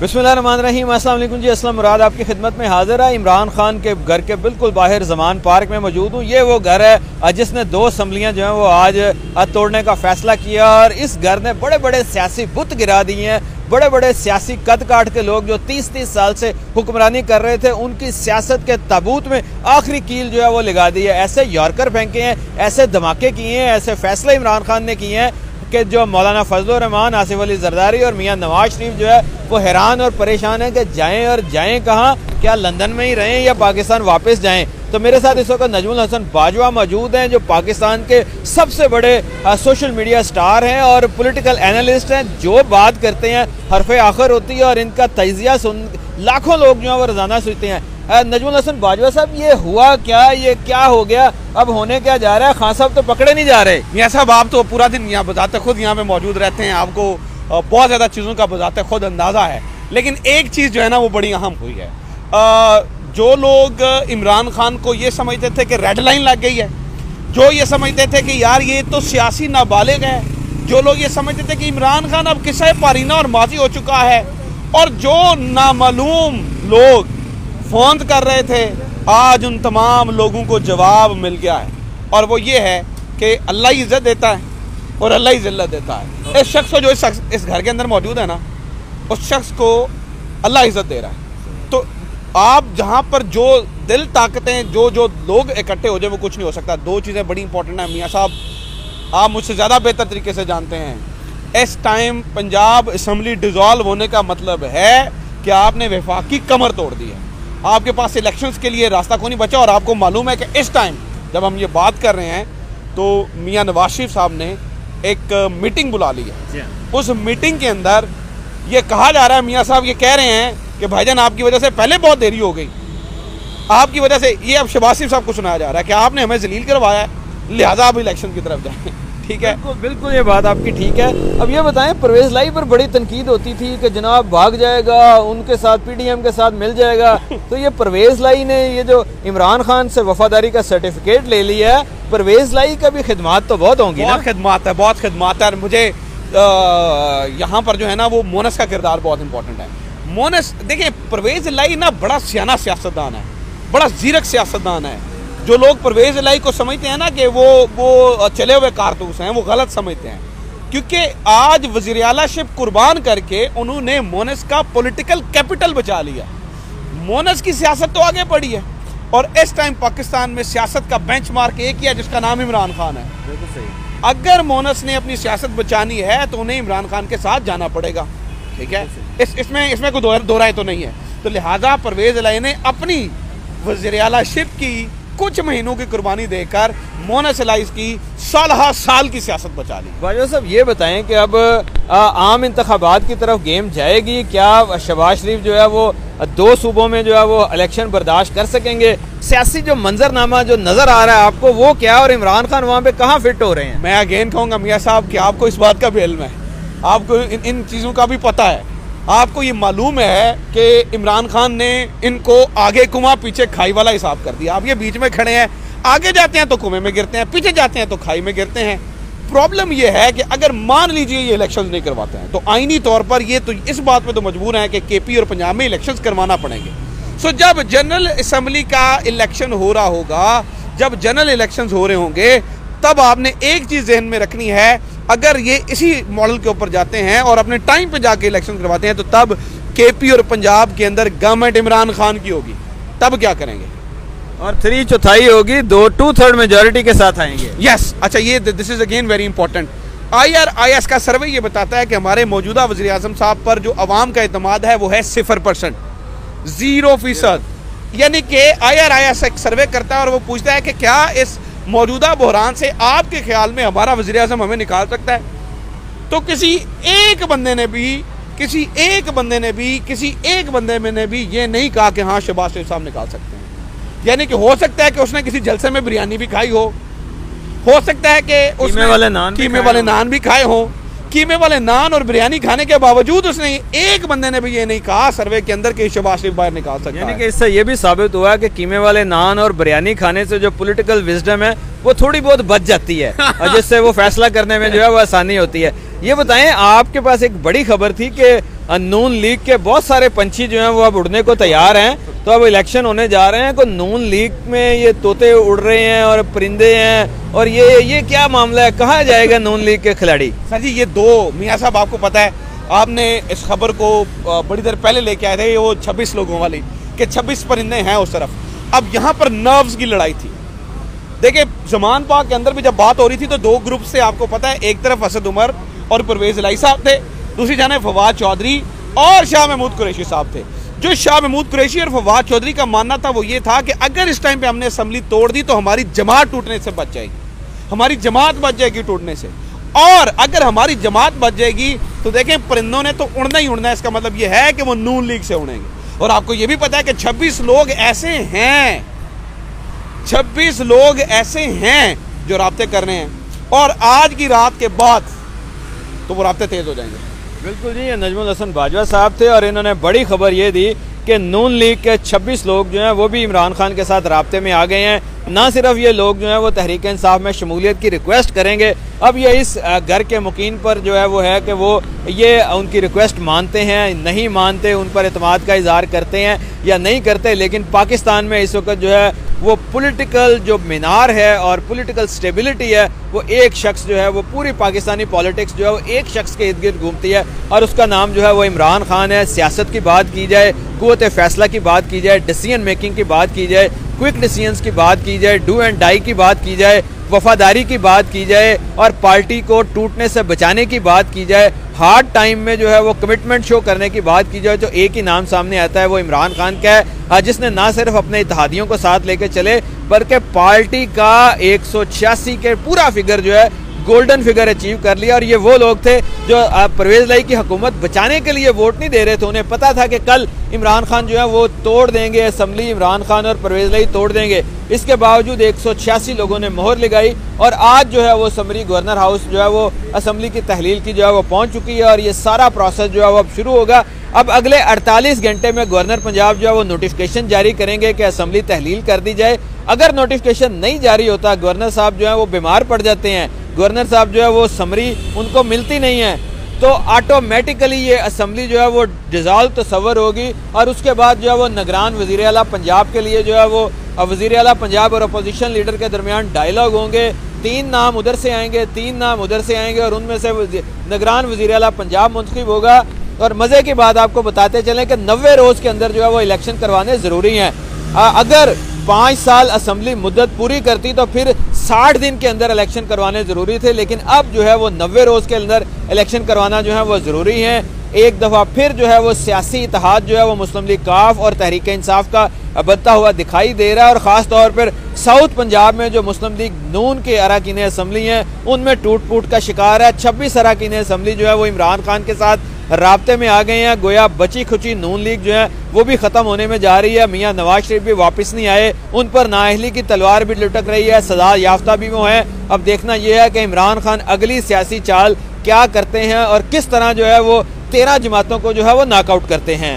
बिस्मिल्लाहिर्रहमानिर्रहीम। अस्सलाम वालेकुम जी। असलम मुराद आपकी खिदमत में हाजिर है। इमरान खान के घर के बिल्कुल बाहर ज़मान पार्क में मौजूद हूँ। ये वो घर है जिसने 2 असम्बलियाँ जो हैं वो आज तोड़ने का फैसला किया और इस घर ने बड़े बड़े सियासी बुत गिरा दिए हैं। बड़े बड़े सियासी कद काट के लोग जो 30-30 साल से हुक्मरानी कर रहे थे उनकी सियासत के ताबूत में आखिरी कील जो है वो लगा दी है। ऐसे यॉर्कर फेंके हैं, ऐसे धमाके किए हैं, ऐसे फैसले इमरान खान ने किए हैं कि जो मौलाना फजल रहमान, आसिफ अली जरदारी और मियाँ नवाज शरीफ जो है वो हैरान और परेशान है कि जाएं और जाएं कहाँ, क्या लंदन में ही रहें या पाकिस्तान वापस जाएं। तो मेरे साथ इस वक्त नजमुल हसन बाजवा मौजूद हैं जो पाकिस्तान के सबसे बड़े सोशल मीडिया स्टार हैं और पॉलिटिकल एनालिस्ट हैं। जो बात करते हैं हरफ आखिर होती है और इनका तजिया सुन लाखों लोग जो है वो रोजाना सुनते हैं। नजमुल हसन बाजवा साहब, ये हुआ क्या, ये क्या हो गया, अब होने क्या जा रहा है? खान साहब तो पकड़े नहीं जा रहे। मियां साहब, आप तो पूरा दिन यहाँ बजाते खुद यहाँ पे मौजूद रहते हैं, आपको बहुत ज़्यादा चीज़ों का बजाते खुद अंदाज़ा है। लेकिन एक चीज़ जो है ना वो बड़ी अहम हुई है। जो लोग इमरान खान को ये समझते थे कि रेड लाइन लग गई है, जो ये समझते थे कि यार ये तो सियासी नाबालिग है, जो लोग ये समझते थे कि इमरान खान अब किस्सा पारीना और माजी हो चुका है, और जो नामालूम लोग फ़ोन कर रहे थे, आज उन तमाम लोगों को जवाब मिल गया है। और वो ये है कि अल्लाह ही इज़्ज़त देता है और अल्लाह ही ज़िल्लत देता है। इस शख्स को, जो इस घर के अंदर मौजूद है ना, उस शख्स को अल्लाह इज़्ज़त दे रहा है। तो आप जहाँ पर जो दिल ताकतें, जो लोग इकट्ठे हो जाए, वो कुछ नहीं हो सकता। 2 चीज़ें बड़ी इंपॉर्टेंट हैं मियाँ साहब, आप मुझसे ज़्यादा बेहतर तरीके से जानते हैं। इस टाइम पंजाब असम्बली डिज़ोल्व होने का मतलब है कि आपने वफाक की कमर तोड़ दी है। आपके पास इलेक्शंस के लिए रास्ता कोई नहीं बचा। और आपको मालूम है कि इस टाइम जब हम ये बात कर रहे हैं तो मियाँ नवाज शरीफ साहब ने एक मीटिंग बुला ली है। उस मीटिंग के अंदर ये कहा जा रहा है, मियाँ साहब ये कह रहे हैं कि भाईजान आपकी वजह से पहले बहुत देरी हो गई, आपकी वजह से ये अब शहबाज शरीफ साहब को सुनाया जा रहा है कि आपने हमें जलील करवाया है, लिहाजा आप इलेक्शन की तरफ जाएं। ठीक है, बिल्कुल ये बात आपकी ठीक है। अब ये बताएं, परवेज लाई पर बड़ी तनकीद होती थी कि जनाब भाग जाएगा, उनके साथ PDM के साथ मिल जाएगा। तो ये परवेज लाई ने ये जो इमरान खान से वफादारी का सर्टिफिकेट ले लिया है, परवेज लाई का भी खिदमात तो बहुत होंगी ना? खिदमात है, बहुत खिदमात है। और मुझे यहाँ पर जो है ना वो मोनस का किरदार बहुत इंपॉर्टेंट है। मोनस, देखिए परवेज लाई ना बड़ा सियाना सियासतदान है, बड़ा जीरक सियासतदान है। जो लोग परवेज इलाई को समझते हैं ना कि वो चले हुए कारतूस हैं, वो गलत समझते हैं। क्योंकि आज वज़ीर आलाशिप कुर्बान करके उन्होंने मोनस का पॉलिटिकल कैपिटल बचा लिया। मोनस की सियासत तो आगे बढ़ी है और इस टाइम पाकिस्तान में सियासत का बेंचमार्क एक ही है जिसका नाम इमरान खान है। बिल्कुल सही। अगर मोनस ने अपनी सियासत बचानी है तो उन्हें इमरान खान के साथ जाना पड़ेगा। ठीक है, इसमें कोई दो राय तो नहीं है। तो लिहाजा परवेज इलाई ने अपनी वज़ीर आलाशिप की कुछ महीनों की कुर्बानी देकर मोनस इलाइस की 16 साल की सियासत बचा ली। बाजवा साहब ये बताएं कि अब आम इंतखाबात की तरफ गेम जाएगी क्या? शहबाज शरीफ जो है वो 2 सूबों में जो है वो इलेक्शन बर्दाश्त कर सकेंगे? सियासी जो मंजरनामा जो नजर आ रहा है आपको वो क्या, और इमरान खान वहाँ पे कहाँ फिट हो रहे हैं? मैं अगेन कहूँगा मियाँ साहब कि आपको इस बात का भी इल्म है, आपको इन चीज़ों का भी पता है। आपको ये मालूम है कि इमरान खान ने इनको आगे कुआं पीछे खाई वाला हिसाब कर दिया। आप ये बीच में खड़े हैं, आगे जाते हैं तो कुएं में गिरते हैं, पीछे जाते हैं तो खाई में गिरते हैं। प्रॉब्लम ये है कि अगर मान लीजिए ये इलेक्शंस नहीं करवाते हैं तो आईनी तौर पर ये तो इस बात पे तो मजबूर हैं कि KP और पंजाब में इलेक्शंस करवाना पड़ेंगे। सो जब जनरल असम्बली का इलेक्शन हो रहा होगा, जब जनरल इलेक्शंस हो रहे होंगे, तब आपने एक चीज़ जहन में रखनी है, अगर ये इसी मॉडल के ऊपर जाते हैं और अपने टाइम पे जाके इलेक्शन करवाते हैं तो तब KP और पंजाब के अंदर गवर्नमेंट इमरान खान की होगी। तब क्या करेंगे? और 3/4 होगी, 2/3 मेजॉरिटी के साथ आएंगे। यस, अच्छा, ये this is again very important. IRIS का सर्वे ये बताता है कि हमारे मौजूदा वज़ीर आज़म साहब पर जो अवाम का एतमाद है वो है 0%, 0%। यानी कि IRIS एक सर्वे करता है और वो पूछता है कि क्या इस मौजूदा बहरान से आपके ख्याल में हमारा वज़ीर आज़म हमें निकाल सकता है? तो किसी एक बंदे ने भी ये नहीं कहा कि हाँ शहबाज शरीफ साहब निकाल सकते हैं। यानी कि हो सकता है कि उसने किसी जलसे में बिरयानी भी खाई हो सकता है कि उसने कीमे वाले नान भी खाए हो, कीमे वाले नान और बिरयानी खाने के बावजूद उसने एक बंदे ने भी ये नहीं कहा सर्वे के अंदर कि शहबाज शरीफ बाहर निकाल सकता है। यानी कि इससे ये भी साबित हुआ कि कीमे वाले नान और बिरयानी खाने से जो पॉलिटिकल विजडम है वो थोड़ी बहुत बच जाती है और जिससे वो फैसला करने में जो है वो आसानी होती है। ये बताएं, आपके पास एक बड़ी खबर थी कि नून लीग के बहुत सारे पंछी जो हैं वो अब उड़ने को तैयार हैं, तो अब इलेक्शन होने जा रहे हैं, तो नून लीग में ये तोते उड़ रहे हैं और परिंदे हैं, और ये क्या मामला है, कहाँ जाएगा नून लीग के खिलाड़ी? सर जी, ये दो मियाँ साहब, आपको पता है, आपने इस खबर को बड़ी देर पहले लेके आए थे, वो 26 लोगों वाली कि 26 परिंदे हैं उस तरफ। अब यहाँ पर नर्व्स की लड़ाई थी। देखिए, जमान पाक के अंदर भी जब बात हो रही थी तो दो ग्रुप से, आपको पता है, एक तरफ असद उमर और परवेज इलाही साहब थे, दूसरी जानिब फवाद चौधरी और शाह महमूद कुरैशी साहब थे। जो शाह महमूद कुरैशी और फवाद चौधरी का मानना था वो ये था कि अगर इस टाइम पे हमने असेंबली तोड़ दी तो हमारी जमात टूटने से बच जाएगी, हमारी जमात बच जाएगी टूटने से, और अगर हमारी जमात बच जाएगी तो देखें परिंदों ने तो उड़ना ही उड़ना है। इसका मतलब ये है कि वो नून लीग से उड़ेंगे। और आपको ये भी पता है कि 26 लोग ऐसे हैं, 26 लोग ऐसे हैं जो राब्ते कर रहे हैं, और आज की रात के बाद तो वो राब्ते तेज हो जाएंगे। बिल्कुल जी, ये नजमुल हसन बाजवा साहब थे और इन्होंने बड़ी खबर ये दी कि नून लीग के 26 लोग जो हैं वो भी इमरान खान के साथ राब्ते में आ गए हैं। ना सिर्फ ये लोग जो हैं वो तहरीक इंसाफ में शमूलियत की रिक्वेस्ट करेंगे, अब ये इस घर के मुकीन पर जो है वो है कि वो ये उनकी रिक्वेस्ट मानते हैं, नहीं मानते, उन पर एतमाद का इजहार करते हैं या नहीं करते। लेकिन पाकिस्तान में इस वक्त जो है वो पॉलिटिकल जो मीनार है और पॉलिटिकल स्टेबिलिटी है वो एक शख्स जो है वो पूरी पाकिस्तानी पॉलिटिक्स जो है वो एक शख्स के इर्द गिर्द घूमती है और उसका नाम जो है वो इमरान खान है। सियासत की बात की जाए, कुव्वत फैसला की बात की जाए, डिसीजन मेकिंग की बात की जाए, क्विक डिसीजंस की बात की जाए, डू एंड डाई की बात की जाए, वफादारी की बात की जाए और पार्टी को टूटने से बचाने की बात की जाए, हार्ड टाइम में जो है वो कमिटमेंट शो करने की बात की जाए, तो एक ही नाम सामने आता है, वो इमरान खान का है, जिसने ना सिर्फ अपने इत्तेहादियों को साथ लेके चले बल्कि पार्टी का 186 के पूरा फिगर जो है गोल्डन फिगर अचीव कर लिया। और ये वो लोग थे जो परवेज इलाही की हुकूमत बचाने के लिए वोट नहीं दे रहे थे, उन्हें पता था कि कल इमरान खान जो है वो तोड़ देंगे असेंबली, इमरान खान और परवेज इलाही तोड़ देंगे। इसके बावजूद 186 लोगों ने मोहर लगाई और आज जो है वो समरी गवर्नर हाउस जो है वो असेंबली की तहलील की जो है वो पहुंच चुकी है और ये सारा प्रोसेस जो है वो अब शुरू होगा। अब अगले 48 घंटे में गवर्नर पंजाब जो है वो नोटिफिकेशन जारी करेंगे कि असेंबली तहलील कर दी जाए। अगर नोटिफिकेशन नहीं जारी होता, गवर्नर साहब जो है वो बीमार पड़ जाते हैं, गवर्नर साहब जो है वो समरी उनको मिलती नहीं है, तो ऑटोमेटिकली ये असेंबली जो है वो डिज़ोल्व तस्वर होगी और उसके बाद जो है वो निगरान वज़ीर आला पंजाब के लिए जो है वो वज़ीर आला पंजाब और अपोजिशन लीडर के दरमियान डायलॉग होंगे। 3 नाम उधर से आएंगे, 3 नाम उधर से आएंगे और उनमें से निगरान वज़ीर आला पंजाब मुंतखब होगा। और मज़े की बात आपको बताते चलें कि 90 रोज़ के अंदर जो है वो इलेक्शन करवाने ज़रूरी हैं। अगर 5 साल असेंबली मुद्दत पूरी करती तो फिर 60 दिन के अंदर इलेक्शन करवाने ज़रूरी थे, लेकिन अब जो है वो 90 रोज़ के अंदर इलेक्शन करवाना जो है वो ज़रूरी है। एक दफ़ा फिर जो है वो सियासी इत्तेहाद जो है वो मुस्लिम लीग काफ और तहरीक इंसाफ का बनता हुआ दिखाई दे रहा है और ख़ास तौर पर साउथ पंजाब में जो मुस्लिम लीग नून के अरकान असम्बली हैं उनमें टूट फूट का शिकार है। 26 अरकान असम्बली जो है वो इमरान खान के साथ राब्ते में आ गए हैं। गोया बची खुची नून लीग जो है वो भी ख़त्म होने में जा रही है। मियाँ नवाज शरीफ भी वापस नहीं आए, उन पर नाअहली की तलवार भी लुटक रही है, सजा याफ्ता भी वो हैं। अब देखना यह है कि इमरान खान अगली सियासी चाल क्या करते हैं और किस तरह जो है वो 13 जमातों को जो है वो नॉकआउट करते हैं।